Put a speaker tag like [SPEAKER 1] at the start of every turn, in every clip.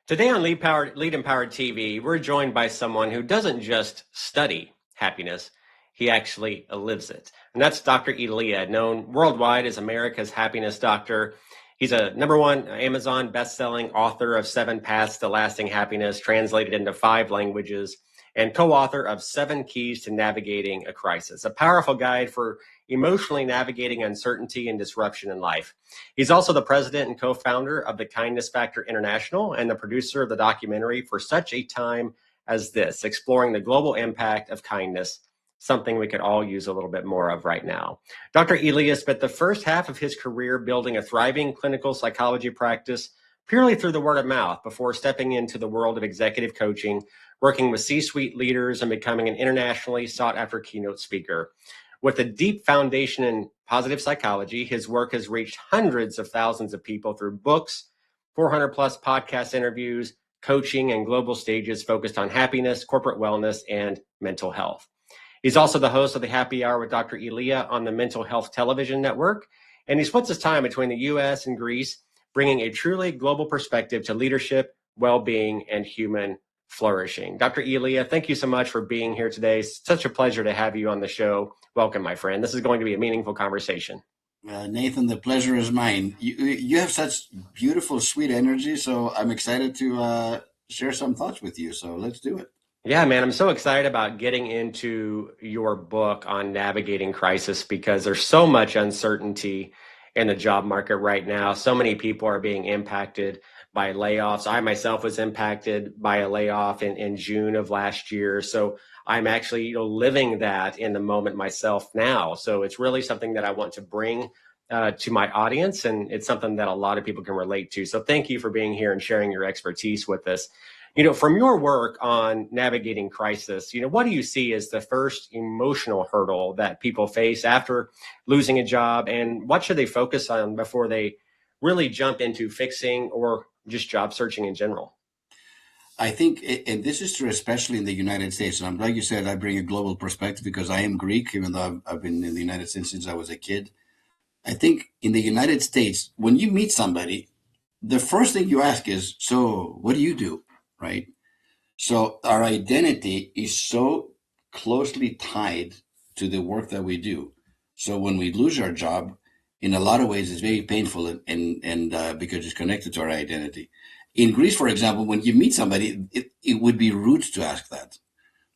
[SPEAKER 1] Today on Lead Empowered TV, we're joined by someone who doesn't just study happiness, he actually lives it. And that's Dr. Elia, known worldwide as America's happiness doctor. He's a #1 Amazon best-selling author of 7 Paths to Lasting Happiness, translated into 5 languages, and co-author of 7 Keys to Navigating a Crisis, a powerful guide for emotionally navigating uncertainty and disruption in life. He's also the president and co-founder of the Kindness Factor International and the producer of the documentary For Such a Time as This, exploring the global impact of kindness, something we could all use a little bit more of right now. Dr. Elia spent the first half of his career building a thriving clinical psychology practice purely through the word of mouth before stepping into the world of executive coaching, working with C-suite leaders and becoming an internationally sought-after keynote speaker. With a deep foundation in positive psychology, his work has reached hundreds of thousands of people through books, 400 plus podcast interviews, coaching, and global stages focused on happiness, corporate wellness, and mental health. He's also the host of the Happy Hour with Dr. Elia on the Mental Health Television Network, and he splits his time between the U.S. and Greece, bringing a truly global perspective to leadership, well-being, and human flourishing. Dr. Elia, thank you so much for being here today. It's such a pleasure to have you on the show. Welcome, my friend. This is going to be a meaningful conversation.
[SPEAKER 2] Nathan, the pleasure is mine. You have such beautiful, sweet energy, so I'm excited to share some thoughts with you. So let's do it.
[SPEAKER 1] Yeah, man, I'm so excited about getting into your book on navigating crisis because there's so much uncertainty in the job market right now. So many people are being impacted by layoffs. I myself was impacted by a layoff in June of last year. So I'm actually living that in the moment myself now. So it's really something that I want to bring to my audience, and it's something that a lot of people can relate to. So thank you for being here and sharing your expertise with us. From your work on navigating crisis, what do you see as the first emotional hurdle that people face after losing a job, and what should they focus on before they really jump into fixing or just job searching in general?
[SPEAKER 2] I think, and this is true especially in the United States, and I'm glad you said I bring a global perspective because I am Greek, even though I've been in the United States since I was a kid. I think in the United States, when you meet somebody, the first thing you ask is, so what do you do, right? So our identity is so closely tied to the work that we do. So when we lose our job, in a lot of ways, it's very painful and because it's connected to our identity. In Greece, for example, when you meet somebody, it would be rude to ask that.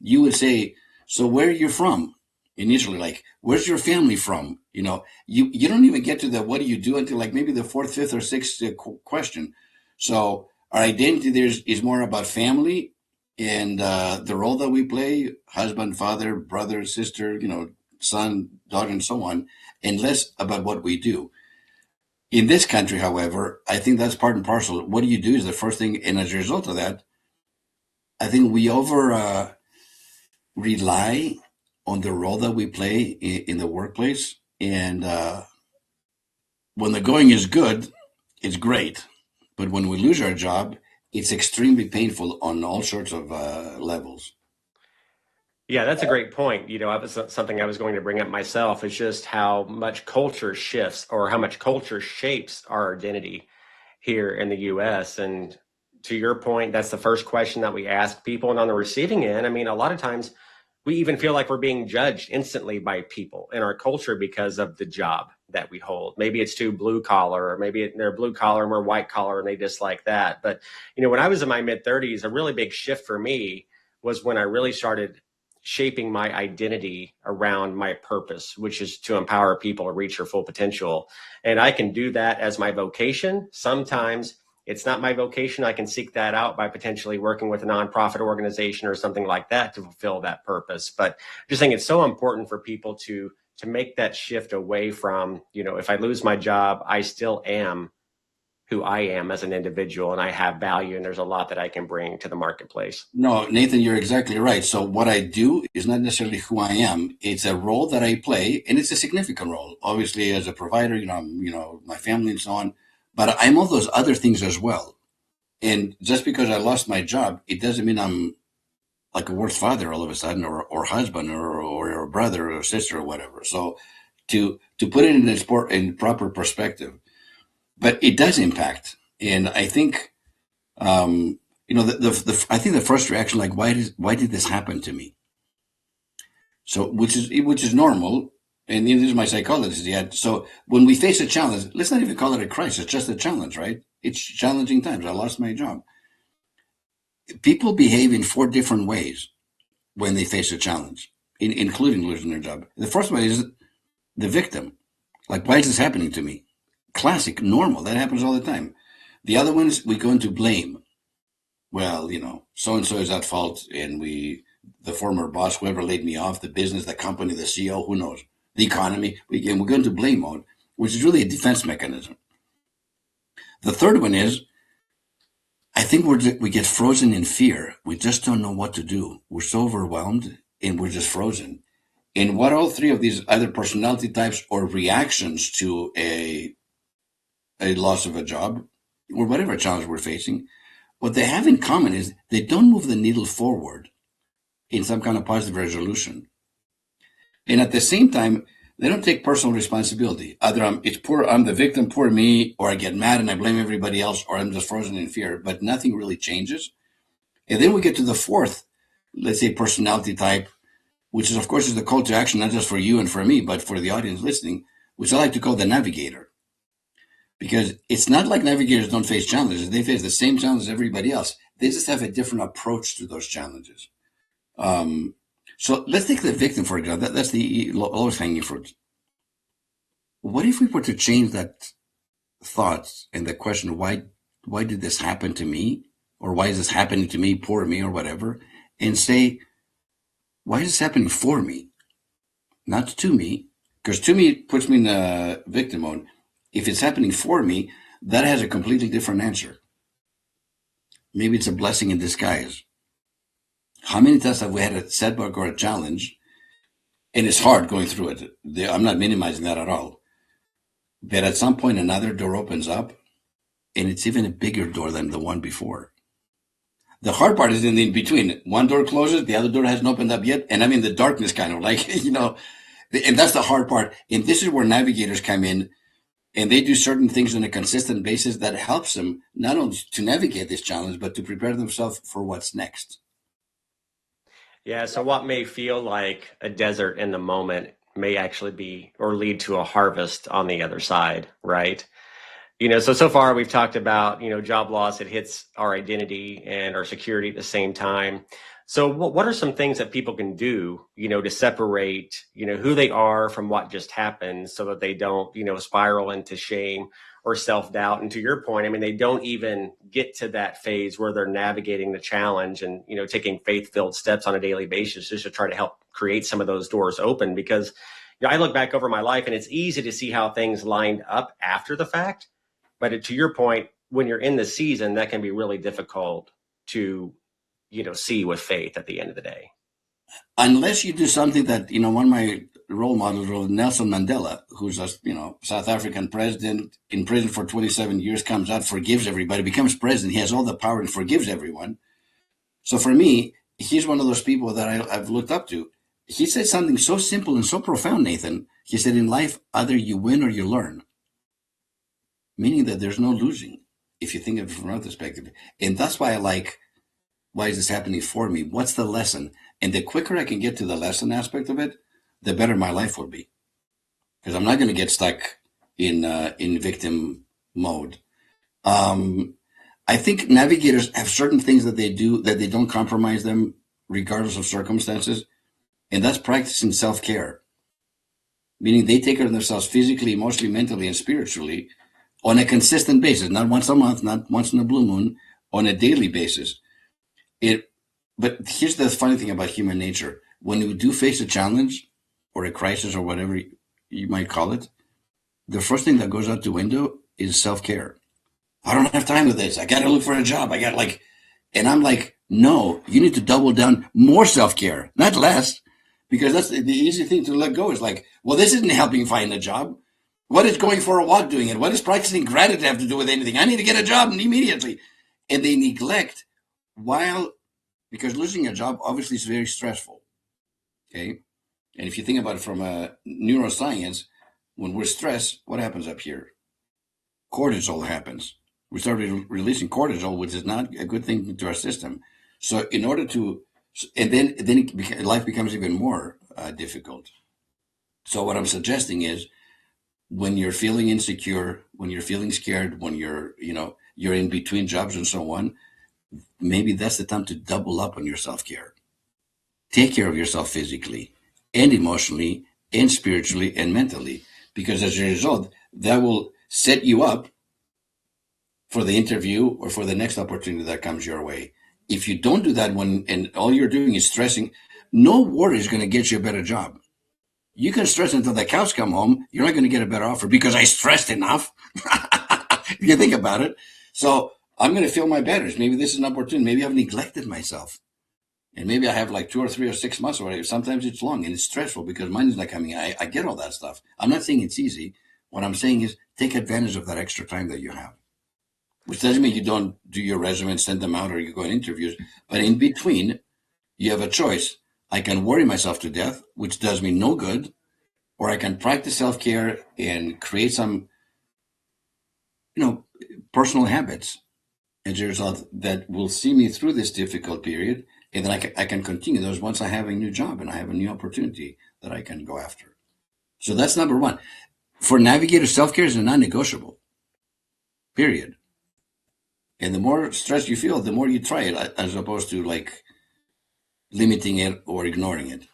[SPEAKER 2] You would say, so where are you from? Initially, like, where's your family from? You don't even get to the what do you do until like maybe the 4th, 5th, or 6th question. So our identity there is more about family and the role that we play, husband, father, brother, sister, son, daughter, and so on, and less about what we do. In this country, however, I think that's part and parcel. What do you do is the first thing, and as a result of that, I think we over rely on the role that we play in the workplace. And when the going is good, it's great. But when we lose our job, it's extremely painful on all sorts of levels.
[SPEAKER 1] Yeah, that's a great point. Something I was going to bring up myself is just how much culture shifts or how much culture shapes our identity here in the US. And to your point, that's the first question that we ask people. And on the receiving end, a lot of times we even feel like we're being judged instantly by people in our culture because of the job that we hold. Maybe it's too blue collar, or maybe they're blue collar and we're white collar and they dislike that. But, when I was in my mid 30s, a really big shift for me was when I really started shaping my identity around my purpose, which is to empower people to reach their full potential. And I can do that as my vocation. Sometimes it's not my vocation. I can seek that out by potentially working with a nonprofit organization or something like that to fulfill that purpose. But I just think it's so important for people to make that shift away from, if I lose my job, I still am who I am as an individual, and I have value, and there's a lot that I can bring to the marketplace.
[SPEAKER 2] No, Nathan, you're exactly right. So what I do is not necessarily who I am. It's a role that I play, and it's a significant role. Obviously, as a provider, my family and so on, but I'm all those other things as well. And just because I lost my job, it doesn't mean I'm like a worse father all of a sudden, or husband, or a brother or sister or whatever. So to put it in proper perspective, but it does impact. And I think I think the first reaction, like, why did this happen to me? So, which is normal. And this is my psychologist. Yeah. So when we face a challenge, let's not even call it a crisis, just a challenge, right? It's challenging times. I lost my job. People behave in four different ways when they face a challenge, including losing their job. The first one is the victim. Like, why is this happening to me? Classic, normal. That happens all the time. The other ones, we go into blame. Well, so and so is at fault, and the former boss, whoever laid me off, the business, the company, the CEO, who knows, the economy. We go into blame mode, which is really a defense mechanism. The third one is, I think we get frozen in fear. We just don't know what to do. We're so overwhelmed, and we're just frozen. And what all three of these either personality types or reactions to a loss of a job or whatever challenge we're facing, what they have in common is they don't move the needle forward in some kind of positive resolution. And at the same time, they don't take personal responsibility. Either I'm the victim, poor me, or I get mad and I blame everybody else, or I'm just frozen in fear, but nothing really changes. And then we get to the fourth, let's say, personality type, which is, of course, is the call to action, not just for you and for me, but for the audience listening, which I like to call the navigator. Because it's not like navigators don't face challenges. They face the same challenges as everybody else. They just have a different approach to those challenges. So let's take the victim, for example. That's the lowest hanging fruit. What if we were to change that thoughts and the question, why did this happen to me? Or why is this happening to me, poor me, or whatever? And say, why is this happening for me? Not to me. Because to me puts me in a victim mode. If it's happening for me, that has a completely different answer. Maybe it's a blessing in disguise. How many times have we had a setback or a challenge, and it's hard going through it? I'm not minimizing that at all. But at some point, another door opens up, and it's even a bigger door than the one before. The hard part is in the in between. One door closes, the other door hasn't opened up yet, and I'm in the darkness, kind of like, and that's the hard part. And this is where navigators come in, and they do certain things on a consistent basis that helps them not only to navigate this challenge, but to prepare themselves for what's next.
[SPEAKER 1] Yeah, so what may feel like a desert in the moment may actually be or lead to a harvest on the other side, right? So far we've talked about, job loss, it hits our identity and our security at the same time. So what are some things that people can do, to separate, who they are from what just happened so that they don't, spiral into shame or self-doubt? And to your point, I mean, they don't even get to that phase where they're navigating the challenge and, taking faith-filled steps on a daily basis just to try to help create some of those doors open. Because, I look back over my life and it's easy to see how things lined up after the fact. But to your point, when you're in the season, that can be really difficult to, see with faith at the end of the day.
[SPEAKER 2] Unless you do something that, one of my role models was Nelson Mandela, who's a, South African president in prison for 27 years, comes out, forgives everybody, becomes president. He has all the power and forgives everyone. So for me, he's one of those people that I've looked up to. He said something so simple and so profound, Nathan. He said, in life, either you win or you learn, meaning that there's no losing if you think of it from our perspective. And that's why I like, why is this happening for me? What's the lesson? And the quicker I can get to the lesson aspect of it, the better my life will be. Because I'm not going to get stuck in victim mode. I think navigators have certain things that they do that they don't compromise them regardless of circumstances. And that's practicing self-care, meaning they take care of themselves physically, emotionally, mentally, and spiritually on a consistent basis, not once a month, not once in a blue moon, on a daily basis. But here's the funny thing about human nature. When you do face a challenge or a crisis or whatever you might call it, the first thing that goes out the window is self-care. I don't have time with this. I got to look for a job. And I'm like, no, you need to double down more self-care, not less, because that's the easy thing to let go is like, well, this isn't helping find a job. What is going for a walk doing it? What does practicing gratitude have to do with anything? I need to get a job immediately. And they neglect because losing a job obviously is very stressful. Okay. And if you think about it from a neuroscience, when we're stressed, what happens up here? Cortisol happens. We start releasing cortisol, which is not a good thing to our system. So in order to, and then life becomes even more difficult. So what I'm suggesting is when you're feeling insecure, when you're feeling scared, when you're in between jobs and so on, maybe that's the time to double up on your self-care. Take care of yourself physically and emotionally and spiritually and mentally, because as a result, that will set you up for the interview or for the next opportunity that comes your way. If you don't do that and all you're doing is stressing, no worry is going to get you a better job. You can stress until the cows come home. You're not going to get a better offer because I stressed enough. If you think about it. So I'm going to feel my betters. Maybe this is an opportunity. Maybe I've neglected myself. And maybe I have like 2 or 3 or 6 months or whatever. Sometimes it's long and it's stressful because money's not coming. I get all that stuff. I'm not saying it's easy. What I'm saying is take advantage of that extra time that you have, which doesn't mean you don't do your resume and send them out or you go in interviews. But in between, you have a choice. I can worry myself to death, which does me no good, or I can practice self-care and create some, personal habits as a result that will see me through this difficult period. And then I can continue those once I have a new job and I have a new opportunity that I can go after. So that's number one. For navigator, self-care is a non-negotiable, period. And the more stress you feel, the more you try it, as opposed to like limiting it or ignoring it.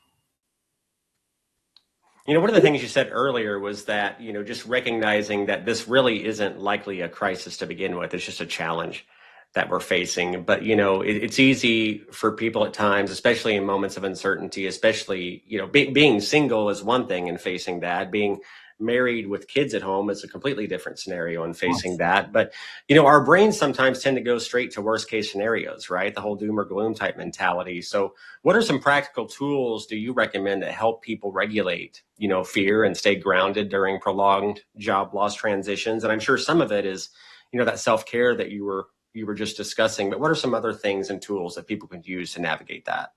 [SPEAKER 1] One of the things you said earlier was that, just recognizing that this really isn't likely a crisis to begin with. It's just a challenge that we're facing. But, it's easy for people at times, especially in moments of uncertainty, especially, being single is one thing and facing that. Being married with kids at home is a completely different scenario and facing that. But, our brains sometimes tend to go straight to worst case scenarios, right? The whole doom or gloom type mentality. So what are some practical tools do you recommend that help people regulate, fear and stay grounded during prolonged job loss transitions? And I'm sure some of it is, that self-care that you were just discussing, but what are some other things and tools that people can use to navigate that?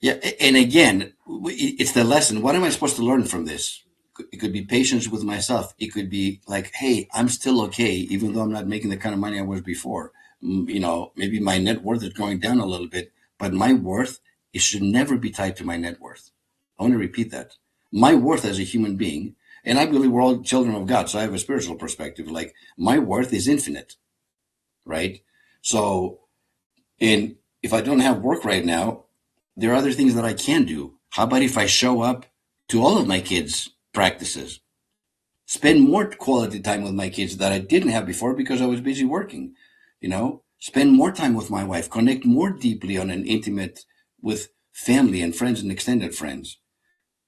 [SPEAKER 2] Yeah. And again, it's the lesson. What am I supposed to learn from this? It could be patience with myself. It could be like, hey, I'm still okay, even though I'm not making the kind of money I was before. Maybe my net worth is going down a little bit, but my worth, it should never be tied to my net worth. I want to repeat that. My worth as a human being, and I believe we're all children of God, so I have a spiritual perspective. Like my worth is infinite, right? So, and if I don't have work right now, there are other things that I can do. How about if I show up to all of my kids' practices? Spend more quality time with my kids that I didn't have before because I was busy working. Spend more time with my wife, connect more deeply on an intimate with family and friends and extended friends.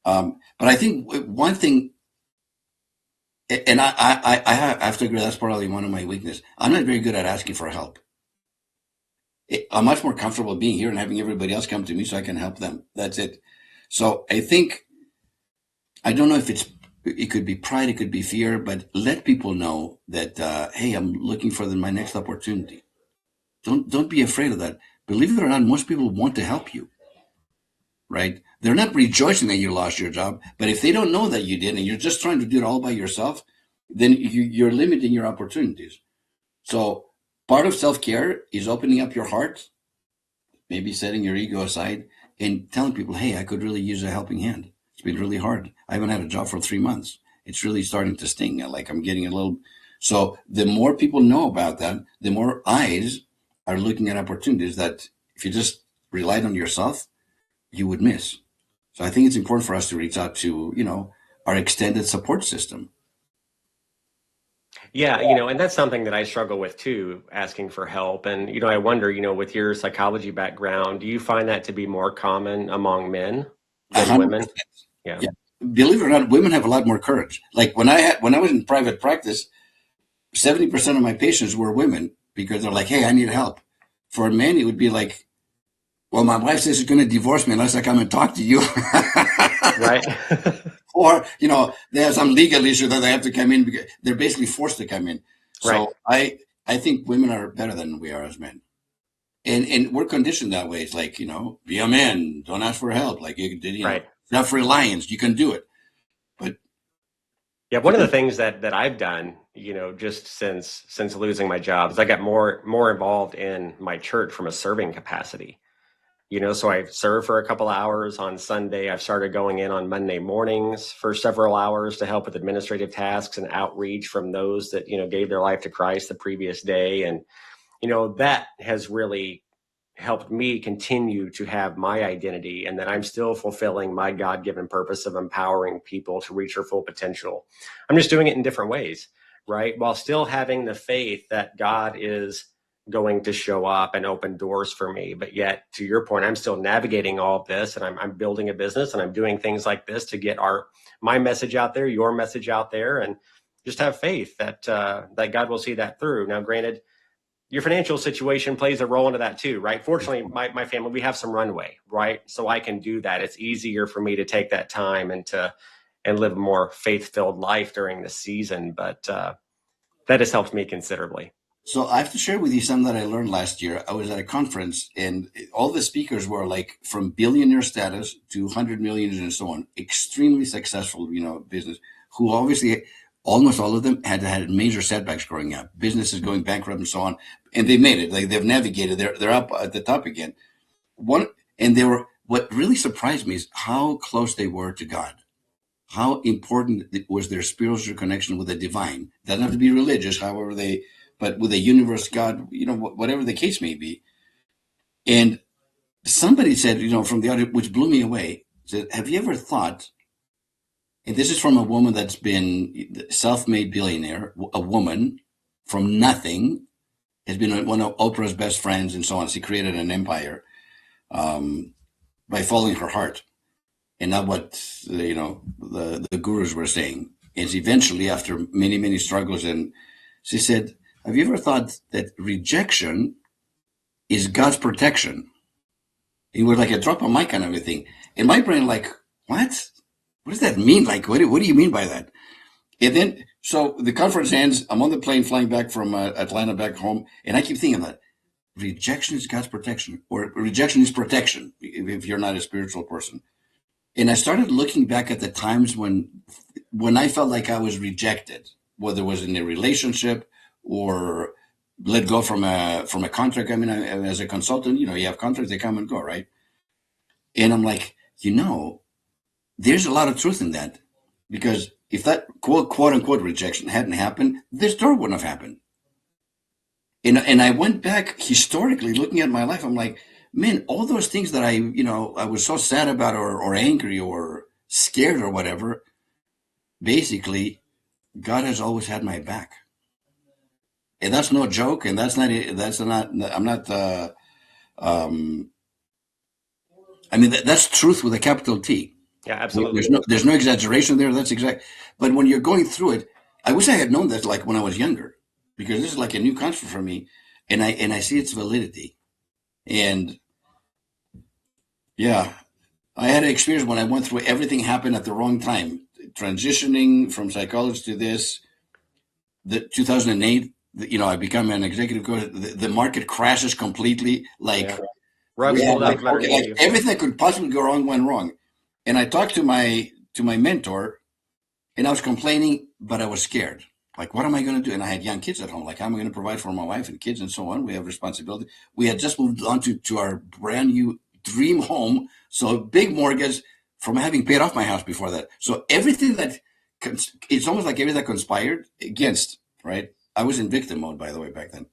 [SPEAKER 2] But I think one thing, and I have to agree, that's probably one of my weaknesses. I'm not very good at asking for help. I'm much more comfortable being here and having everybody else come to me so I can help them. That's it. So I think, I don't know if it could be pride, it could be fear, but let people know that, hey, I'm looking for my next opportunity. Don't be afraid of that. Believe it or not, most people want to help you, right? They're not rejoicing that you lost your job, but if they don't know that you did and you're just trying to do it all by yourself, then you're limiting your opportunities. So part of self-care is opening up your heart, maybe setting your ego aside and telling people, hey, I could really use a helping hand. It's been really hard. I haven't had a job for 3 months. It's really starting to sting. Like I'm getting a little. So the more people know about that, the more eyes are looking at opportunities that if you just relied on yourself, you would miss. So I think it's important for us to reach out to, our extended support system.
[SPEAKER 1] Yeah, and that's something that I struggle with too, asking for help. And, I wonder, with your psychology background, do you find that to be more common among men than women?
[SPEAKER 2] 100%.
[SPEAKER 1] Yeah.
[SPEAKER 2] Yeah. Believe it or not, women have a lot more courage. Like when I was in private practice, 70% of my patients were women because they're like, hey, I need help. For men, it would be like, well, my wife says she's going to divorce me unless I come and talk to you.
[SPEAKER 1] Right.
[SPEAKER 2] Or, they have some legal issue that they have to come in because they're basically forced to come in.
[SPEAKER 1] Right.
[SPEAKER 2] So I think women are better than we are as men. And we're conditioned that way. It's like, be a man, don't ask for help. Like,
[SPEAKER 1] Right.
[SPEAKER 2] self-reliance, you can do it. But
[SPEAKER 1] Yeah, one of the things that I've done, just since losing my job is I got more involved in my church from a serving capacity. So I served for a couple hours on Sunday. I've started going in on Monday mornings for several hours to help with administrative tasks and outreach from those that, gave their life to Christ the previous day. And, that has really helped me continue to have my identity, and that I'm still fulfilling my God-given purpose of empowering people to reach their full potential. I'm just doing it in different ways, right? While still having the faith that God is going to show up and open doors for me. But yet, to your point, I'm still navigating all of this, and I'm building a business, and I'm doing things like this to get my message out there, your message out there, and just have faith that that God will see that through. Now, granted, your financial situation plays a role into that too, right? Fortunately, my family, we have some runway, right? So I can do that. It's easier for me to take that time and live a more faith-filled life during the season. But that has helped me considerably.
[SPEAKER 2] So I have to share with you something that I learned last year. I was at a conference, and all the speakers were like from billionaire status to 100 million and so on, extremely successful, business, who obviously almost all of them had major setbacks growing up, businesses going bankrupt and so on, and they made it. Like they've navigated. They're up at the top again. And they were. What really surprised me is how close they were to God. How important was their spiritual connection with the divine? Doesn't have to be religious, however but with the universe, God, whatever the case may be. And somebody said, from the audience, which blew me away, said, have you ever thought, and this is from a woman that's been self-made billionaire, a woman from nothing, has been one of Oprah's best friends and so on. She created an empire by following her heart and not what, the gurus were saying. And she eventually, after many, many struggles, and she said, have you ever thought that rejection is God's protection? It was like a drop of mic and everything. In my brain, like, what? What does that mean? Like, what do you mean by that? And then, so the conference ends. I'm on the plane flying back from Atlanta back home. And I keep thinking that rejection is God's protection, or rejection is protection if you're not a spiritual person. And I started looking back at the times when I felt like I was rejected, whether it was in a relationship or let go from a contract. I mean, as a consultant, you have contracts, they come and go, right? And I'm like, there's a lot of truth in that, because if that quote unquote rejection hadn't happened, this door wouldn't have happened. And I went back historically looking at my life. I'm like, man, all those things that I was so sad about or angry or scared or whatever, basically, God has always had my back. And that's no joke. And I'm not, that's truth with a capital T.
[SPEAKER 1] Yeah, absolutely.
[SPEAKER 2] There's no exaggeration there. That's exact. But when you're going through it, I wish I had known that like when I was younger, because this is like a new concept for me, and I see its validity. And yeah, I had an experience when I went through everything happened at the wrong time, transitioning from psychology to this. The 2008, I become an executive coach. The market crashes completely. Like,
[SPEAKER 1] yeah. Like
[SPEAKER 2] everything that could possibly go wrong went wrong. And I talked to my mentor, and I was complaining, but I was scared. Like, what am I going to do? And I had young kids at home. Like, how am I going to provide for my wife and kids and so on? We have responsibility. We had just moved on to our brand new dream home. So big mortgage from having paid off my house before that. So everything it's almost like everything that conspired against, right? I was in victim mode, by the way, back then.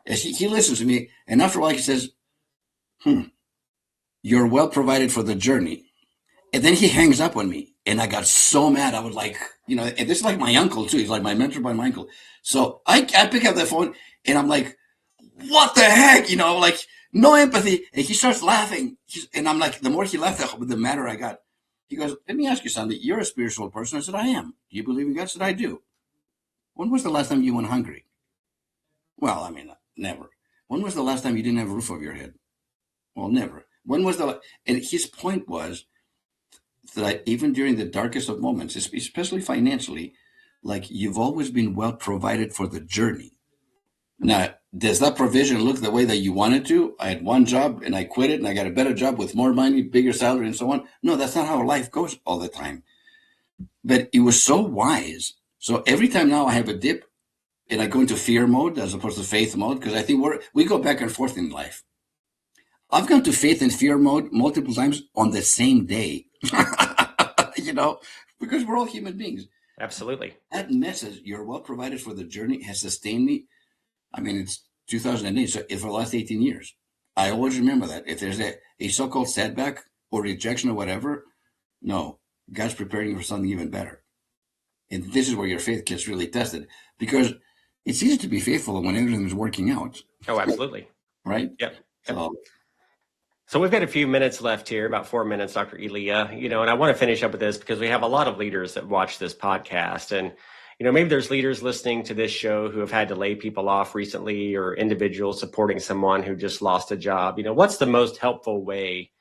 [SPEAKER 2] And he listens to me. And after a while, he says, you're well provided for the journey. And then he hangs up on me. And I got so mad. I was like, and this is like my uncle too. He's like my mentor by my uncle. So I pick up the phone and I'm like, what the heck? Like no empathy. And he starts laughing. And I'm like, the more he laughed, the madder I got. He goes, let me ask you something. You're a spiritual person. I said, I am. Do you believe in God? I said, I do. When was the last time you went hungry? Well, never. When was the last time you didn't have a roof over your head? Well, never. When was and his point was that even during the darkest of moments, especially financially, like you've always been well provided for the journey. Now, does that provision look the way that you wanted to? I had one job and I quit it and I got a better job with more money, bigger salary and so on. No, that's not how life goes all the time. But it was so wise. So every time now I have a dip and I go into fear mode as opposed to faith mode, because I think we go back and forth in life. I've gone to faith and fear mode multiple times on the same day, you know, because we're all human beings.
[SPEAKER 1] Absolutely.
[SPEAKER 2] That message, you're well provided for the journey, has sustained me. I mean, it's 2008, so for the last 18 years. I always remember that. If there's a so-called setback or rejection or whatever, no, God's preparing you for something even better. And this is where your faith gets really tested, because it's easy to be faithful when everything is working out.
[SPEAKER 1] Oh, absolutely.
[SPEAKER 2] Right?
[SPEAKER 1] Yep. So we've got a few minutes left here, about 4 minutes, Dr. Elia, and I want to finish up with this because we have a lot of leaders that watch this podcast. And, maybe there's leaders listening to this show who have had to lay people off recently, or individuals supporting someone who just lost a job. What's the most helpful way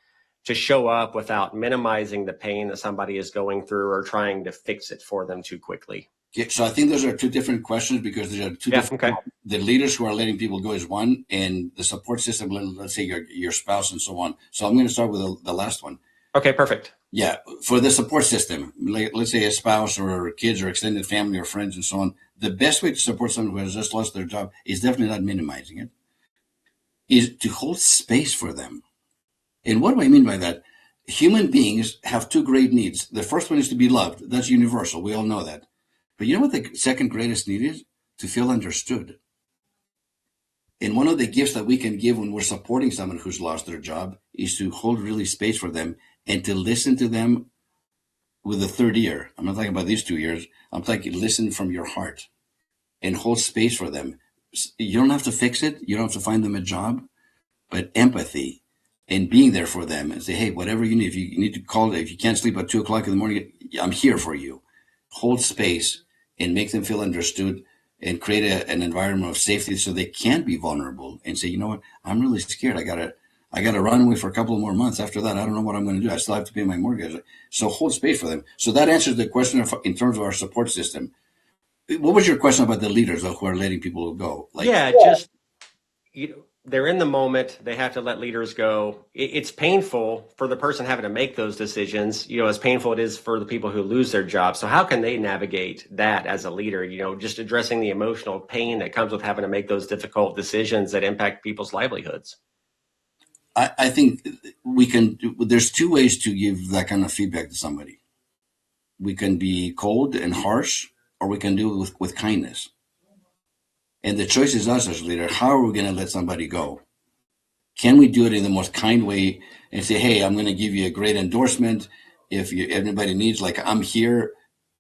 [SPEAKER 1] to show up without minimizing the pain that somebody is going through or trying to fix it for them too quickly?
[SPEAKER 2] Yeah, so I think those are two different questions, because there are two different.
[SPEAKER 1] Okay.
[SPEAKER 2] The leaders who are letting people go is one, and the support system, let's say your spouse and so on. So I'm going to start with the last one.
[SPEAKER 1] Okay, perfect.
[SPEAKER 2] Yeah, for the support system, let's say a spouse or kids or extended family or friends and so on, the best way to support someone who has just lost their job is definitely not minimizing it, is to hold space for them. And what do I mean by that? Human beings have two great needs. The first one is to be loved. That's universal. We all know that. But you know what the second greatest need is? To feel understood. And one of the gifts that we can give when we're supporting someone who's lost their job is to hold really space for them and to listen to them with a third ear. I'm not talking about these 2 years. I'm talking listen from your heart and hold space for them. You don't have to fix it. You don't have to find them a job, but empathy and being there for them and say, hey, whatever you need, if you need to call, if you can't sleep at 2 o'clock in the morning, I'm here for you. Hold space and make them feel understood, and create an environment of safety so they can be vulnerable and say, you know what, I'm really scared. I gotta run away for a couple of more months. After that, I don't know what I'm going to do. I still have to pay my mortgage. So hold space for them. So that answers the question in terms of our support system. What was your question about the leaders who are letting people go?
[SPEAKER 1] Just they're in the moment. They have to let leaders go. It's painful for the person having to make those decisions, as painful it is for the people who lose their jobs. So how can they navigate that as a leader, just addressing the emotional pain that comes with having to make those difficult decisions that impact people's livelihoods?
[SPEAKER 2] I think there's two ways to give that kind of feedback to somebody. We can be cold and harsh, or we can do it with kindness. And the choice is us as a leader. How are we going to let somebody go? Can we do it in the most kind way and say, hey, I'm going to give you a great endorsement. If anybody needs, like, I'm here.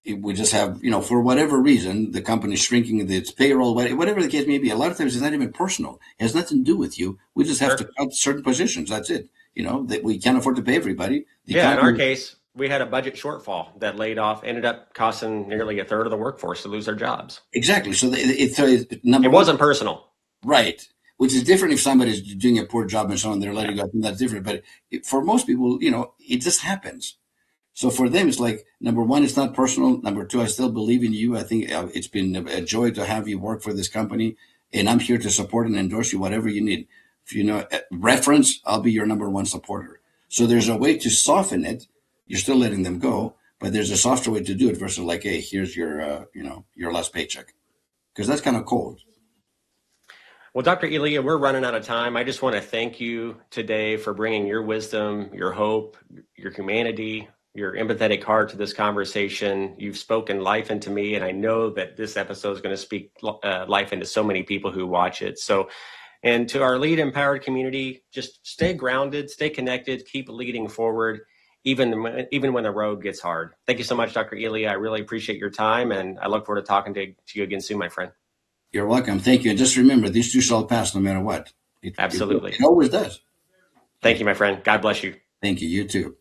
[SPEAKER 2] We just have, for whatever reason, the company's shrinking its payroll, whatever the case may be. A lot of times it's not even personal. It has nothing to do with you. We just have to cut certain positions. That's it. That we can't afford to pay everybody.
[SPEAKER 1] In our case, we had a budget shortfall that ended up costing nearly a third of the workforce to lose their jobs.
[SPEAKER 2] Exactly. So it
[SPEAKER 1] wasn't personal.
[SPEAKER 2] Right. Which is different if somebody's doing a poor job and so on, they're letting go. I think that's different. But for most people, it just happens. So for them, it's like, number one, it's not personal. Number two, I still believe in you. I think it's been a joy to have you work for this company, and I'm here to support and endorse you, whatever you need. If reference, I'll be your number one supporter. So there's a way to soften it. You're still letting them go, but there's a softer way to do it versus like, hey, here's your, your last paycheck. Because that's kind of cold.
[SPEAKER 1] Well, Dr. Elia, we're running out of time. I just want to thank you today for bringing your wisdom, your hope, your humanity, your empathetic heart to this conversation. You've spoken life into me, and I know that this episode is going to speak life into so many people who watch it. So, and to our Lead Empowered community, just stay grounded, stay connected, keep leading forward, even when the road gets hard. Thank you so much, Dr. Elia. I really appreciate your time, and I look forward to talking to you again soon, my friend.
[SPEAKER 2] You're welcome. Thank you. And just remember, these two shall pass no matter what.
[SPEAKER 1] Absolutely.
[SPEAKER 2] It always does.
[SPEAKER 1] Thank you, my friend. God bless you.
[SPEAKER 2] Thank you. You too.